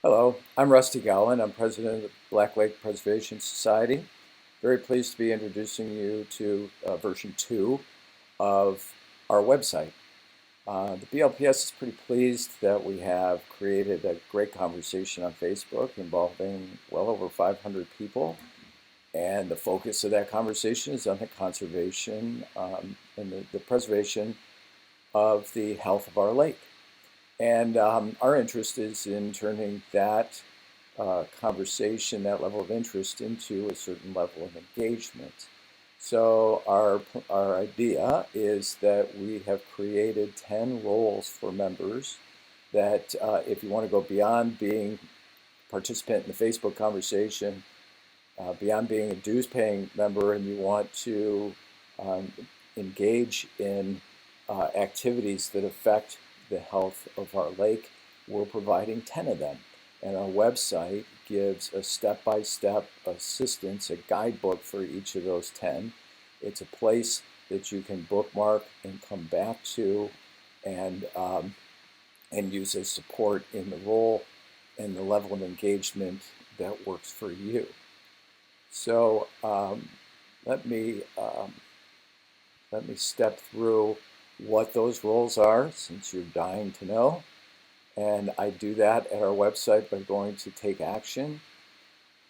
Hello, I'm Rusty Gowan. I'm president of the Black Lake Preservation Society. Very pleased to be introducing you to version 2 of our website. The BLPS is pretty pleased that we have created a great conversation on Facebook involving well over 500 people. And the focus of that conversation is on the conservation and the preservation of the health of our lake. And our interest is in turning that conversation, that level of interest, into a certain level of engagement. So our idea is that we have created 10 roles for members that if you want to go beyond being a participant in the Facebook conversation, beyond being a dues paying member, and you want to um, engage in activities that affect the health of our lake, we're providing 10 of them. And our website gives a step-by-step assistance, a guidebook for each of those 10. It's a place that you can bookmark and come back to and use as support in the role and the level of engagement that works for you. So let me step through what those roles are, since you're dying to know. And I do that at our website by going to Take Action.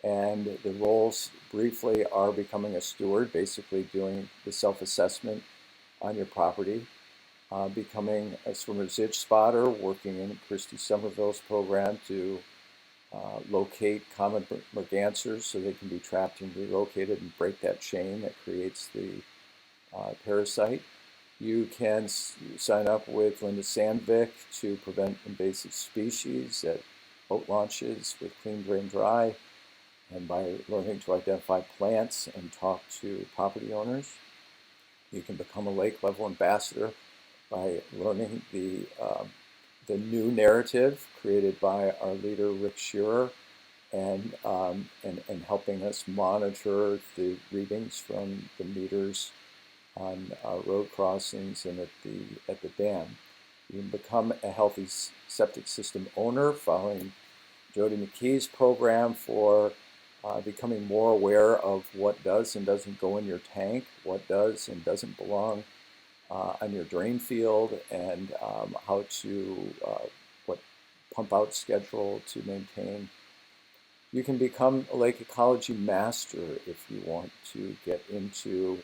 And the roles briefly are becoming a steward, basically doing the self-assessment on your property, becoming a swimmer's itch spotter, working in Christy Somerville's program to locate common mergansers so they can be trapped and relocated and break that chain that creates the parasite. You can sign up with Linda Sandvik to prevent invasive species at boat launches with Clean Drain Dry, and by learning to identify plants and talk to property owners. You can become a lake level ambassador by learning the new narrative created by our leader Rick Shearer, and helping us monitor the readings from the meters on road crossings and at the dam. You can become a healthy septic system owner following Jody McKee's program for becoming more aware of what does and doesn't go in your tank, what does and doesn't belong on your drain field, and how to what pump out schedule to maintain. You can become a lake ecology master if you want to get into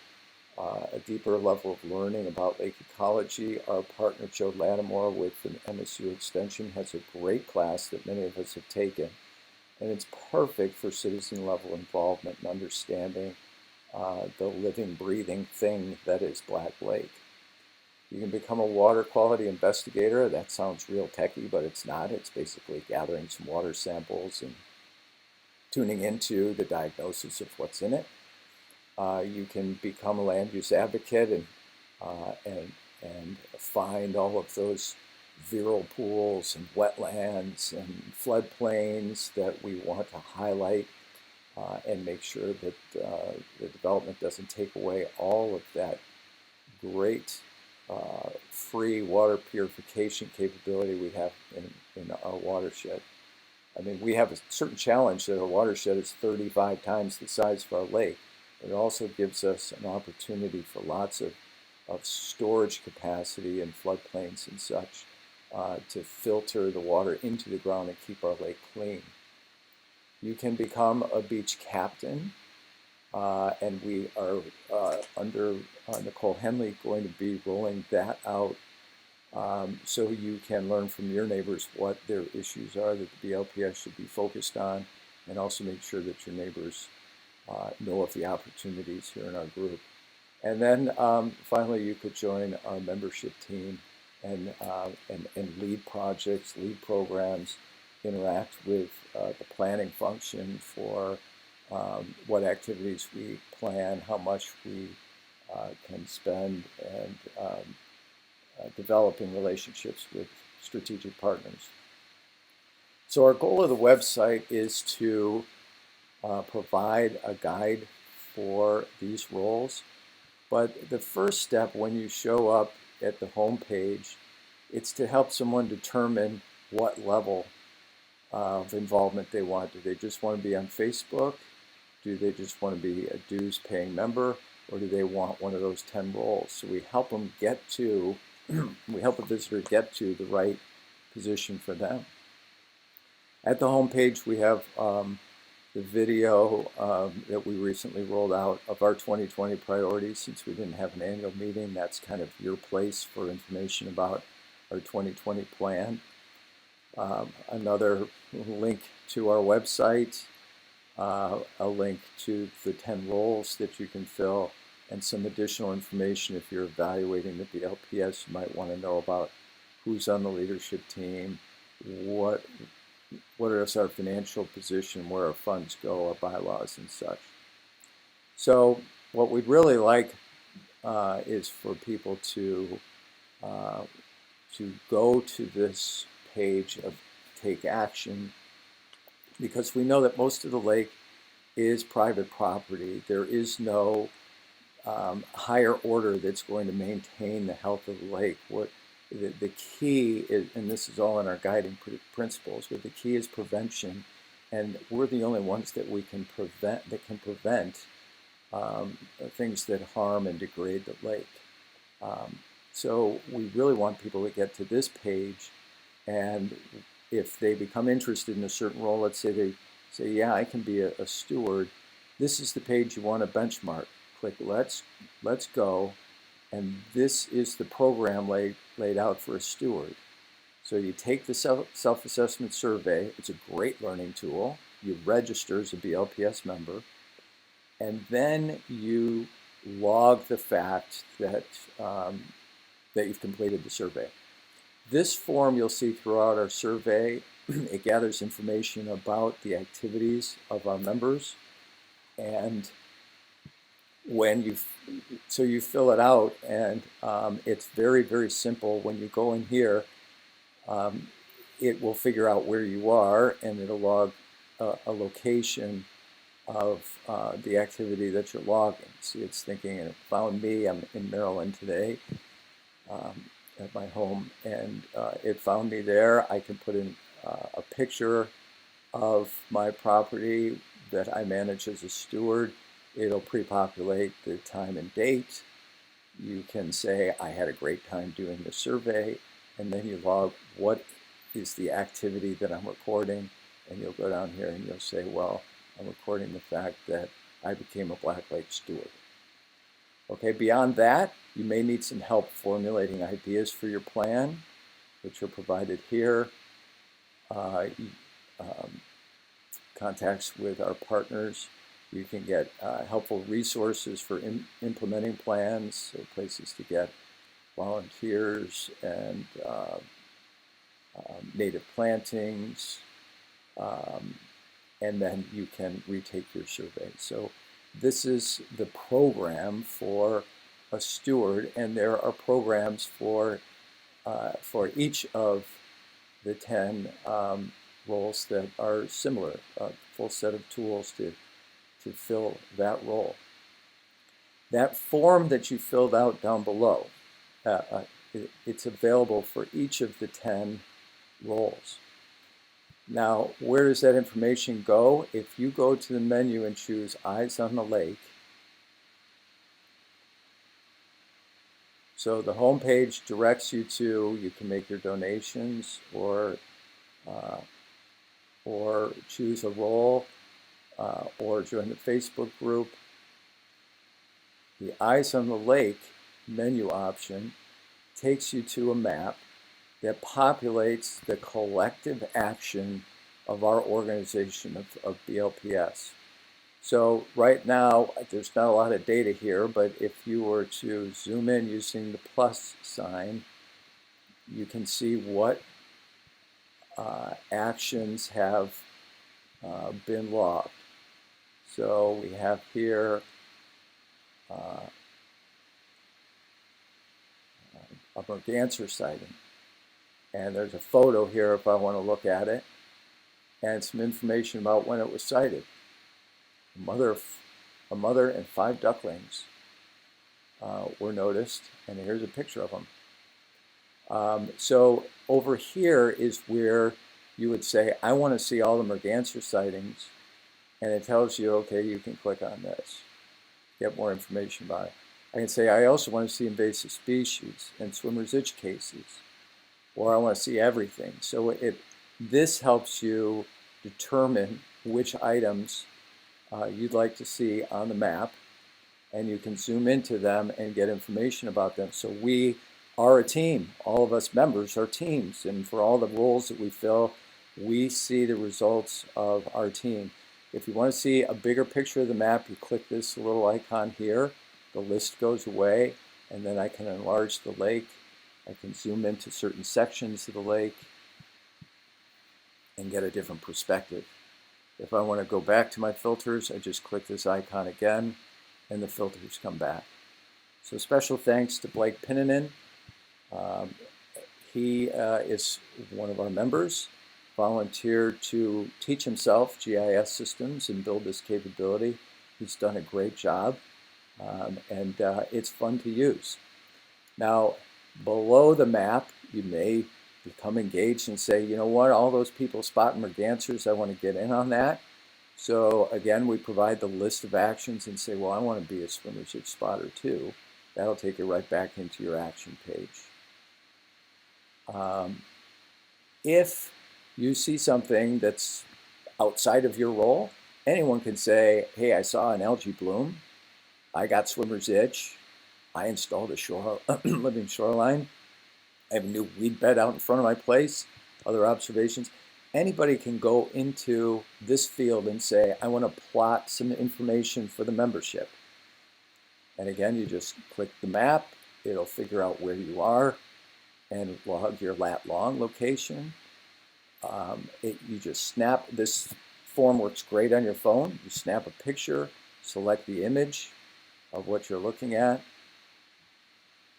a deeper level of learning about lake ecology. Our partner Joe Lattimore with the MSU Extension has a great class that many of us have taken, and it's perfect for citizen level involvement and understanding the living, breathing thing that is Black Lake. You can become a water quality investigator. That sounds real techy, but it's not. It's basically gathering some water samples and tuning into the diagnosis of what's in it. You can become a land use advocate and find all of those viral pools and wetlands and floodplains that we want to highlight and make sure that the development doesn't take away all of that great free water purification capability we have in our watershed. I mean, we have a certain challenge that our watershed is 35 times the size of our lake. It also gives us an opportunity for lots of storage capacity in floodplains and such to filter the water into the ground and keep our lake clean. You can become a beach captain, and we are under Nicole Henley going to be rolling that out so you can learn from your neighbors what their issues are that the BLPS should be focused on, and also make sure that your neighbors know of the opportunities here in our group. And then finally, you could join our membership team and lead projects, lead programs, interact with the planning function for what activities we plan, how much we can spend, and developing relationships with strategic partners. So our goal of the website is to provide a guide for these roles. But the first step when you show up at the home page, it's to help someone determine what level of involvement they want. Do they just want to be on Facebook? Do they just want to be a dues paying member? Or do they want one of those 10 roles? So we help them get to, we help a visitor get to the right position for them. At the home page, we have the video that we recently rolled out of our 2020 priorities. Since we didn't have an annual meeting, that's kind of your place for information about our 2020 plan. Another link to our website, a link to the 10 roles that you can fill, and some additional information if you're evaluating the BLPS. You might want to know about who's on the leadership team, what is our financial position, where our funds go, our bylaws and such. So what we'd really like is for people to go to this page of Take Action, because we know that most of the lake is private property. There is no higher order that's going to maintain the health of the lake. The key is, and this is all in our guiding principles, but the key is prevention, and we're the only ones that can prevent things that harm and degrade the lake. So we really want people to get to this page, and if they become interested in a certain role, let's say they say, yeah, I can be a steward, this is the page you want to benchmark. Click Let's Go, and this is the program laid out for a steward. So you take the self-assessment survey. It's a great learning tool. You register as a BLPS member, and then you log the fact that that you've completed the survey. This form you'll see throughout our survey. It gathers information about the activities of our members, and when you fill it out, and it's very, very simple. When you go in here, it will figure out where you are, and it'll log a location of the activity that you're logging. See, it's thinking, and it found me. I'm in Maryland today at my home, and it found me there. I can put in a picture of my property that I manage as a steward. It'll pre-populate the time and date. You can say, I had a great time doing the survey, and then you log what is the activity that I'm recording, and you'll go down here and you'll say, well, I'm recording the fact that I became a Black Lake steward. Okay, beyond that, you may need some help formulating ideas for your plan, which are provided here. Contacts with our partners. You can get helpful resources for implementing plans, so places to get volunteers and native plantings, and then you can retake your survey. So this is the program for a steward, and there are programs for each of the 10 roles that are similar, a full set of tools to fill that role. That form that you filled out down below, it's available for each of the 10 roles. Now, where does that information go? If you go to the menu and choose Eyes on the Lake, so the home page directs you to, you can make your donations or choose a role, or join the Facebook group. The Eyes on the Lake menu option takes you to a map that populates the collective action of our organization of BLPS. So right now, there's not a lot of data here, but if you were to zoom in using the plus sign, you can see what actions have been logged. So we have here a merganser sighting, and there's a photo here if I want to look at it, and some information about when it was sighted. A mother and 5 ducklings were noticed, and here's a picture of them. So over here is where you would say, I want to see all the merganser sightings, and it tells you, okay, you can click on this, get more information about it. I can say, I also want to see invasive species and swimmer's itch cases, or I want to see everything. So this helps you determine which items you'd like to see on the map, and you can zoom into them and get information about them. So we are a team. All of us members are teams, and for all the roles that we fill, we see the results of our team. If you want to see a bigger picture of the map, you click this little icon here. The list goes away, and then I can enlarge the lake. I can zoom into certain sections of the lake and get a different perspective. If I want to go back to my filters, I just click this icon again, and the filters come back. So special thanks to Blake Pinnanen. He is one of our members, volunteered to teach himself GIS systems and build this capability. He's done a great job, and it's fun to use. Now, below the map, you may become engaged and say, you know what, all those people spotting mergansers, I want to get in on that. So again, we provide the list of actions and say, well, I want to be a swimmer's itch spotter too. That'll take you right back into your action page. If you see something that's outside of your role, anyone can say, hey, I saw an algae bloom. I got swimmer's itch. I installed a living shoreline. I have a new weed bed out in front of my place. Other observations. Anybody can go into this field and say, I want to plot some information for the membership. And again, you just click the map. It'll figure out where you are and log your lat long location. You just snap. This form works great on your phone. You snap a picture, select the image of what you're looking at.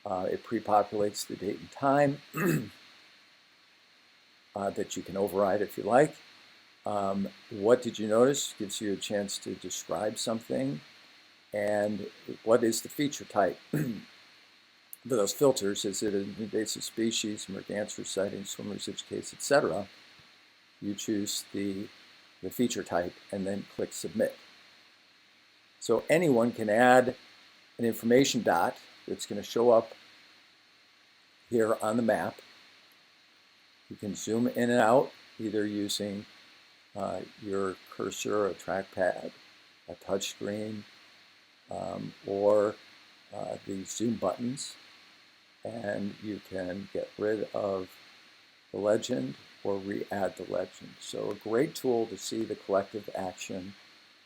It pre-populates the date and time that you can override if you like. What did you notice? Gives you a chance to describe something. And what is the feature type? For those filters, is it an invasive species, merganser sighting, swimmer's itch case, etc.? You choose the feature type and then click submit. So anyone can add an information dot that's going to show up here on the map. You can zoom in and out either using your cursor, a trackpad, a touch screen, or the zoom buttons, and you can get rid of the legend or re-add the legend. So a great tool to see the collective action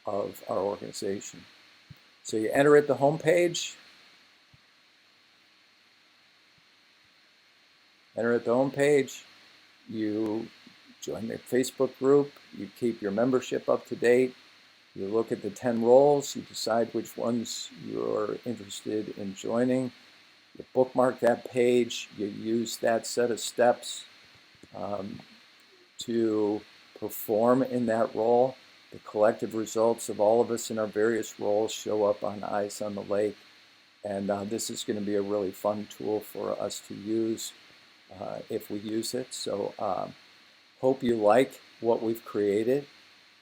of our organization. So you enter at the home page. Enter at the home page. You join the Facebook group. You keep your membership up to date. You look at the 10 roles. You decide which ones you're interested in joining. You bookmark that page. You use that set of steps to perform in that role. The collective results of all of us in our various roles show up on Eyes on the Lake. And this is going to be a really fun tool for us to use if we use it. So hope you like what we've created,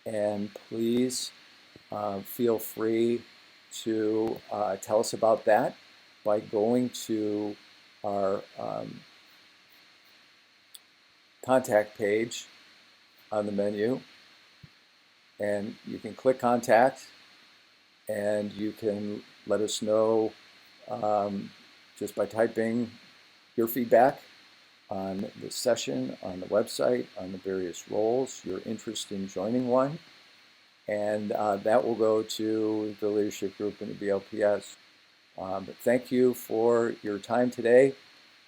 and please feel free to tell us about that by going to our contact page on the menu, and you can click contact, and you can let us know just by typing your feedback on the session, on the website, on the various roles, your interest in joining one, and that will go to the leadership group in the BLPS. But thank you for your time today.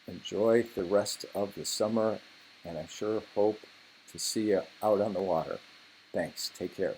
Enjoy the rest of the summer, and I sure hope to see you out on the water. Thanks. Take care.